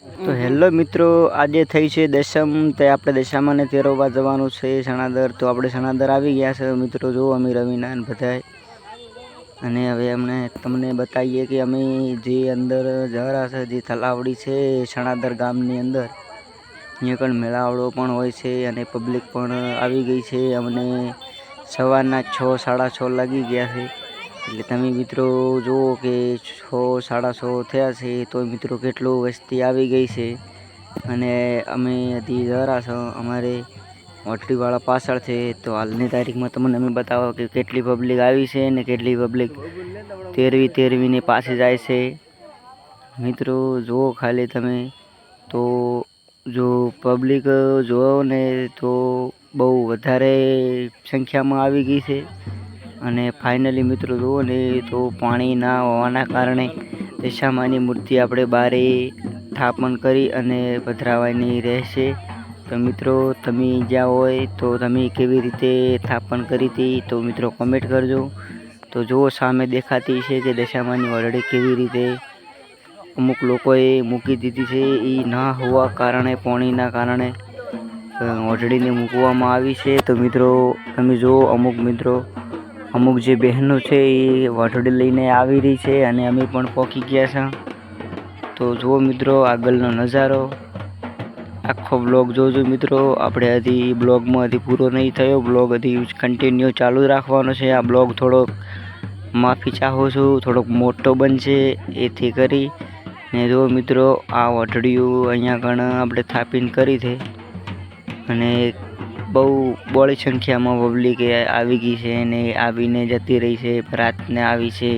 તો હેલો મિત્રો, આજે થઈ છે દશમ, તે આપણે દશામાને તેરવવા જવાનું છે સણાદર. તો આપણે સણાદર આવી ગયા છે મિત્રો. જો અમે રવિના બધાય, અને હવે અમને તમને બતાવીએ કે અમે જે અંદર જરા છે, જે તલાવડી છે સણાદર ગામની અંદર, અહીંયા કણ મેળાવડો પણ હોય છે અને પબ્લિક પણ આવી ગઈ છે. અમને સવારના 6 સાડા 6 લાગી ગયા છે. એટલે તમે મિત્રો જુઓ કે 6 સાડા 6 થયા છે, તો મિત્રો કેટલું વસ્તી આવી ગઈ છે. અને અમે હજી જરા છો, અમારે હોટલીવાળા પાછળ છે. તો હાલની તારીખમાં તમને અમે બતાવો કે કેટલી પબ્લિક આવી છે ને કેટલી પબ્લિક તેરવીને પાસે જાય છે. મિત્રો જુઓ ખાલી તમે, તો જો પબ્લિક જોવો ને તો બહુ વધારે સંખ્યામાં આવી ગઈ છે. અને ફાઇનલી મિત્રો જુઓ ને તો પાણી ના હોવાના કારણે દશામાની મૂર્તિ આપણે બારે સ્થાપન કરી અને પધરાવાની રહેશે. તો મિત્રો તમે જ્યાં હોય તો તમે કેવી રીતે સ્થાપન કરી હતી તો મિત્રો કમેન્ટ કરજો. તો જુઓ સામે દેખાતી છે કે દશામાની ઓલરેડી કેવી રીતે અમુક લોકોએ મૂકી દીધી છે. એ ના હોવા કારણે, પાણીના કારણે ઓઢડીને મૂકવામાં આવી છે. તો મિત્રો તમે જુઓ, અમુક જે બહેનો છે એ વાઢડી લઈને આવી રહી છે અને અમે પણ પહોંચી ગયા છે. તો જુઓ મિત્રો આગળનો નજારો, આખો બ્લોગ જોજો મિત્રો. આપણે હજી બ્લોગમાં હજી પૂરો નહીં થયો, બ્લોગ હજી કન્ટિન્યુ ચાલુ રાખવાનો છે. આ બ્લોગ થોડોક માફી ચાહું છું, થોડોક મોટો બનશે એથી કરી. ને જો મિત્રો આ ઓઢડીયું અહીંયા કણ આપણે સ્થાપિત કરી છે અને બહુ બોળી સંખ્યામાં પબ્લિક આવી ગઈ છે અને આવીને જતી રહી છે. રાતને આવી છે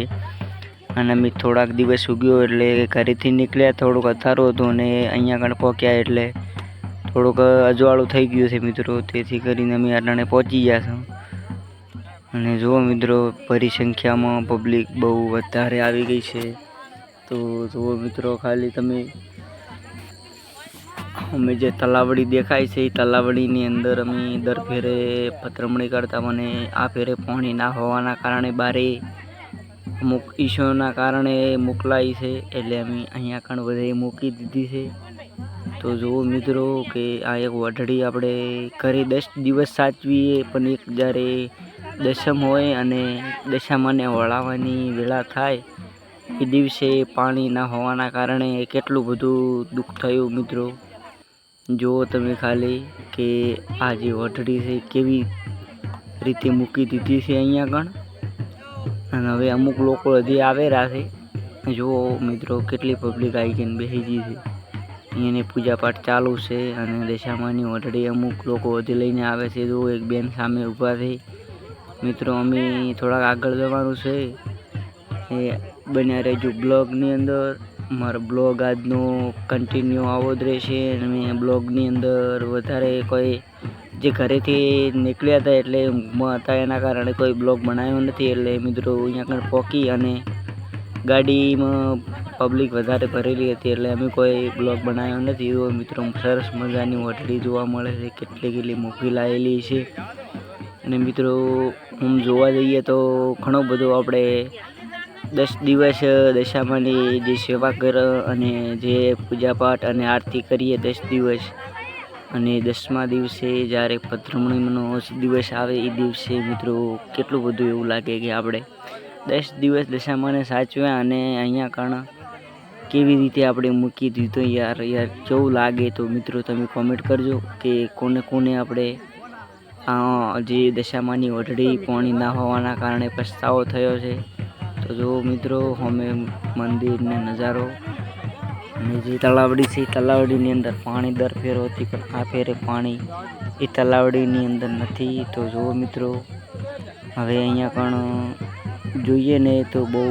અને અમે થોડાક દિવસ ઉગ્યો એટલે ઘરેથી નીકળ્યા, થોડુંક અથારું હતું અને અહીંયા આગળ પહોંચ્યા એટલે થોડુંક અજવાળું થઈ ગયું છે મિત્રો. તેથી કરીને અમે અટાણે પહોંચી ગયા છો. અને જુઓ મિત્રો ભરી સંખ્યામાં પબ્લિક બહુ વધારે આવી ગઈ છે. તો જુઓ મિત્રો ખાલી તમે, અમે જે તલાવડી દેખાય છે એ તલાવડીની અંદર અમે દર ફેરે પતરમણી કરતા, મને આ ફેરે પાણી ના હોવાના કારણે બારે અમુક ઈસ્યુના કારણે મોકલાઈ છે, એટલે અમે અહીંયા કણ બધે મૂકી દીધી છે. તો જુઓ મિત્રો કે આ એક વઢડી આપણે ઘરે 10 દિવસ સાચવીએ, પણ એક જ્યારે દશમ હોય અને દશામાને વળાવવાની વેળા થાય એ દિવસે પાણી ના હોવાના કારણે કેટલું બધું દુઃખ થયું મિત્રો. જુઓ તમે ખાલી કે આ જે વઢડી છે કેવી રીતે મૂકી દીધી છે અહીંયા કણ. અને હવે અમુક લોકો હજી આવેલા છે. જુઓ મિત્રો કેટલી પબ્લિક આવી ગઈને બેસી ગઈ છે. અહીંયાની પૂજાપાઠ ચાલુ છે અને દશામાની વઢડી અમુક લોકો હજી લઈને આવે છે. જો એક બેન સામે ઊભા છે. મિત્રો અમે થોડાક આગળ જવાનું છે, એ બન્યા રહેજો બ્લોગની અંદર. મારો બ્લોગ આજનો કન્ટિન્યુ આવો જ રહેશે. અને બ્લોગની અંદર વધારે કોઈ જે ઘરેથી નીકળ્યા હતા એટલે ઊંઘમાં હતા એના કારણે કોઈ બ્લોગ બનાવ્યો નથી. એટલે મિત્રો અહીંયા આગળ પહોંચી અને ગાડીમાં પબ્લિક વધારે ભરેલી હતી એટલે અમે કોઈ બ્લોગ બનાવ્યો નથી. એવો મિત્રો સરસ મજાની વઢડી જોવા મળે છે, કેટલી મૂકી લાવેલી છે. અને મિત્રો જોવા જઈએ તો ઘણો બધો આપણે 10 દિવસ દશામાની જે સેવા કર અને જે પૂજાપાઠ અને આરતી કરીએ 10 દિવસ, અને 10મા દિવસે જ્યારે પધરામણીનો દિવસ આવે એ દિવસે મિત્રો કેટલું બધું એવું લાગે કે આપણે 10 દિવસ દશામાને સાચવ્યા અને અહીંયા કણ કેવી રીતે આપણે મૂકી દીધો. યાર કેવું લાગે તો મિત્રો તમે કોમેન્ટ કરજો કે કોને આપણે જે દશામાની વઢડી પાણી ના હોવાના કારણે પસ્તાવો થયો છે. તો જો મિત્રો અમે મંદિરને નજારો, અને જે તલાવડી છે તલાવડીની અંદર પાણી દર ફેર હતી, પણ આ ફેરે પાણી એ તલાવડીની અંદર નથી. તો જુઓ મિત્રો હવે અહીંયા પણ જોઈએ ને તો બહુ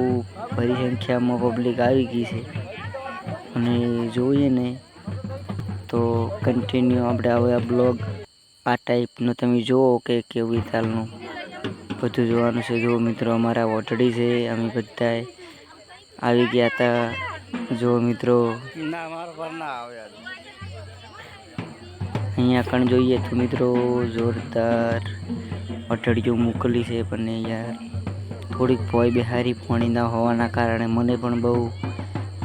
ભારી સંખ્યામાં પબ્લિક આવી ગઈ છે. અને જોઈએ ને તો કન્ટિન્યુ આપણે હવે આ બ્લોગ આ ટાઈપનો તમે જુઓ કે કેવી તાલનું બધું જોવાનું છે. જો મિત્રો અમારા વઢડી છે, અમે બધા આવી ગયા હતા. જો મિત્રો અહીંયા કણ જોઈએ તો મિત્રો જોરદાર વઢડીઓ મોકલી છે, પણ યાર થોડીક ભોય બિહારી પાણી ના હોવાના કારણે મને પણ બહુ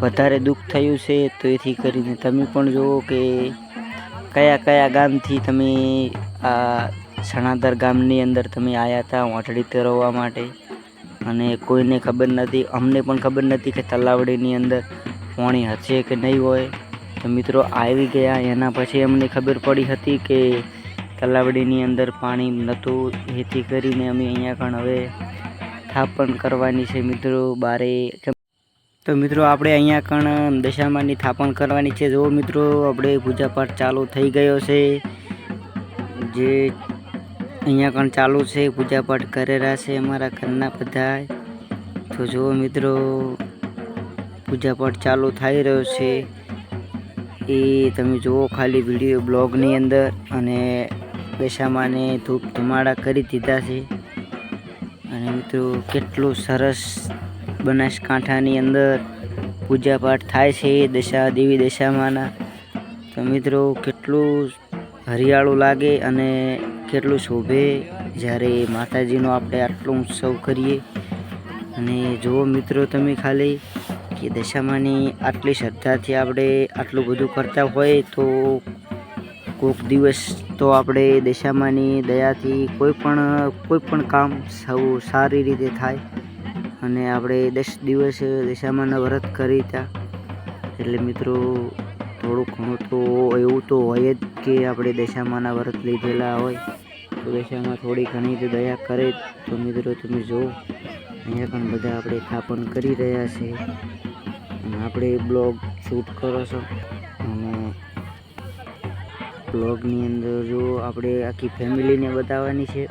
વધારે દુઃખ થયું છે. તો એથી કરીને તમે પણ જુઓ કે કયા કયા ગામથી તમે આ સણાદર ગામની અંદર તમે આવ્યા હતા વાંટડી તરવવા માટે, અને કોઈને ખબર નથી, અમને પણ ખબર નથી કે તલાવડીની અંદર પાણી હશે કે નહીં હોય. તો મિત્રો આવી ગયા એના પછી અમને ખબર પડી હતી કે તલાવડીની અંદર પાણી નહોતું. એથી કરીને અમે અહીંયા કણ હવે થાપણ કરવાની છે મિત્રો બારે. તો મિત્રો આપણે અહીંયા કણ દશામાની થાપણ કરવાની છે. જો મિત્રો આપણે પૂજાપાઠ ચાલુ થઈ ગયો છે, જે અહીંયા કણ ચાલુ છે, પૂજાપાઠ કરેલા છે અમારા ઘરના બધા. તો જો મિત્રો પૂજાપાઠ ચાલુ થઈ રહ્યો છે એ તમે જુઓ ખાલી વિડીયો બ્લોગની અંદર. અને દશામાને ધૂપ ધુમાડા કરી દીધા છે. અને મિત્રો કેટલું સરસ બનાસકાંઠાની અંદર પૂજાપાઠ થાય છે દેવી દશામાના. તો મિત્રો કેટલું હરિયાળું લાગે અને કેટલું શોભે જ્યારે માતાજીનો આપણે આટલો ઉત્સવ કરીએ. અને જુઓ મિત્રો તમે ખાલી કે દશામાની આટલી શ્રદ્ધાથી આપણે આટલું બધું કરતા હોય તો કોઈક દિવસ તો આપણે દશામાની દયાથી કોઈ પણ કામ સૌ સારી રીતે થાય. અને આપણે 10 દિવસ દશામાના વ્રત કરી હતા, એટલે મિત્રો થોડું ઘણું તો એવું તો હોય જ કે આપણે દશામાના વ્રત લીધેલા હોય તો દશામાં થોડી ઘણી તો દયા કરે. તો મિત્રો તમે જુઓ અહીંયા પણ બધા આપણે થાપણ કરી રહ્યા છે અને આપણે બ્લોગ શૂટ કરો છો. અને બ્લોગની અંદર જો આપણે આખી ફેમિલીને બતાવવાની છે.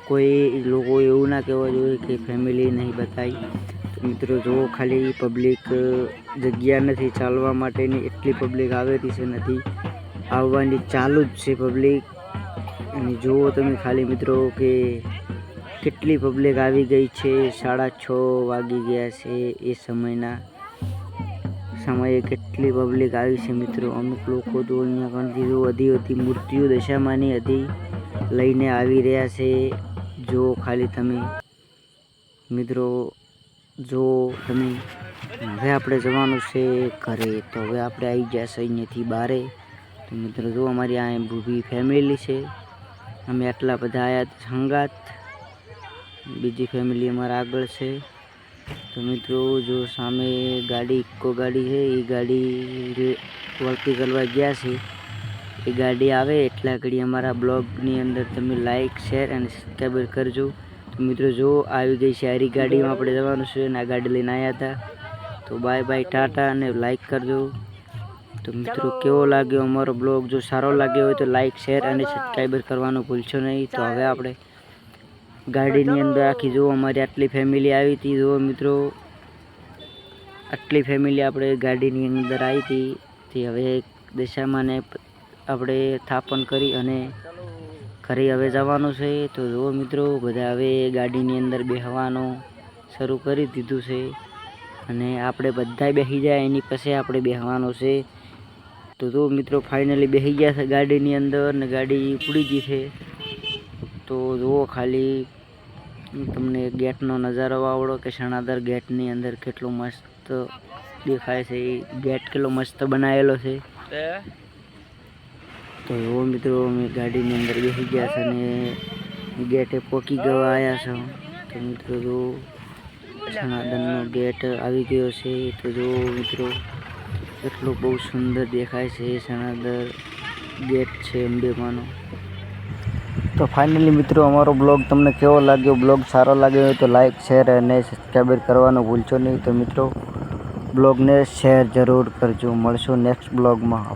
કોઈ લોકો એવું ના કહેવા જોઈએ કે ફેમિલી નહીં બતાવી. તો મિત્રો જુઓ ખાલી પબ્લિક જગ્યા નથી ચાલવા માટેની, એટલી પબ્લિક આવેલી છે, નથી આવવાની ચાલુ જ છે પબ્લિક. અને જુઓ તમે ખાલી મિત્રો કે કેટલી પબ્લિક આવી ગઈ છે. 6:30 વાગી ગયા છે. એ સમયે કેટલી પબ્લિક આવી છે મિત્રો. અમુક લોકો તો અહીંયા ગણતી હતી મૂર્તિઓ દશામાની હતી લઈને આવી રહ્યા છે. જો ખાલી તમે મિત્રો જો તમે હવે આપણે જવાનું છે ઘરે. તો હવે આપણે આવી ગયા છે અહીંયાથી બારે. તો મિત્રો જો અમારી આ બધી ફેમિલી છે, અમે આટલા બધા આવ્યા સંગાત. બીજી ફેમિલી અમારા આગળ છે. તો મિત્રો જો સામે ઇકો ગાડી છે, એ ગાડી વળતી કરવા ગયા છે. એ ગાડી આવે એટલા ઘડી અમારા બ્લોગની અંદર તમે લાઈક શેર અને સબસ્ક્રાઈબર કરજો. તો મિત્રો જો આવી ગઈ છે આરી ગાડીમાં આપણે જવાનું છે અને આ ગાડી લઈને આવ્યા હતા. તો બાય બાય ટાટા અને લાઈક કરજો. તો મિત્રો કેવો લાગ્યો અમારો બ્લોગ? જો સારો લાગ્યો હોય તો લાઈક શેર અને સબસ્ક્રાઈબર કરવાનું ભૂલશો નહીં. તો હવે આપણે ગાડીની અંદર આખી જુઓ અમારી આટલી ફેમિલી આવી હતી. જુઓ મિત્રો આટલી ફેમિલી આપણે ગાડીની અંદર આવી હતી. તે હવે દશામાને આપણે થાપણ કરી અને ઘરે હવે જવાનું છે. તો જુઓ મિત્રો બધા હવે ગાડીની અંદર બેસવાનું શરૂ કરી દીધું છે અને આપણે બધા બેસી જાય એની પછી આપણે બેસવાનું છે. તો જો મિત્રો ફાઇનલી બેસી ગયા છે ગાડીની અંદર ને ગાડી ઉપડી ગઈ છે. તો જુઓ ખાલી તમને ગેટનો નજારો આવડો કે સણાદર ગેટની અંદર કેટલું મસ્ત દેખાય છે. એ ગેટ કેટલો મસ્ત બનાવેલો છે. તો એવો મિત્રો અમે ગાડીની અંદર બેસી ગયા છે અને ગેટે પહોંચી ગયા આવ્યા છો. તો મિત્રો જો સણાદરનો ગેટ આવી ગયો છે. તો જો મિત્રો કેટલું બહુ સુંદર દેખાય છે. સણાદર ગેટ છે અંબેમાનો. તો ફાઇનલી મિત્રો અમારો બ્લોગ તમને કેવો લાગ્યો? બ્લોગ સારો લાગ્યો હોય તો લાઈક શેર અને સબસ્ક્રાઈબર કરવાનું ભૂલશો નહીં. તો મિત્રો બ્લોગને શેર જરૂર કરજો. મળશું નેક્સ્ટ બ્લોગમાં.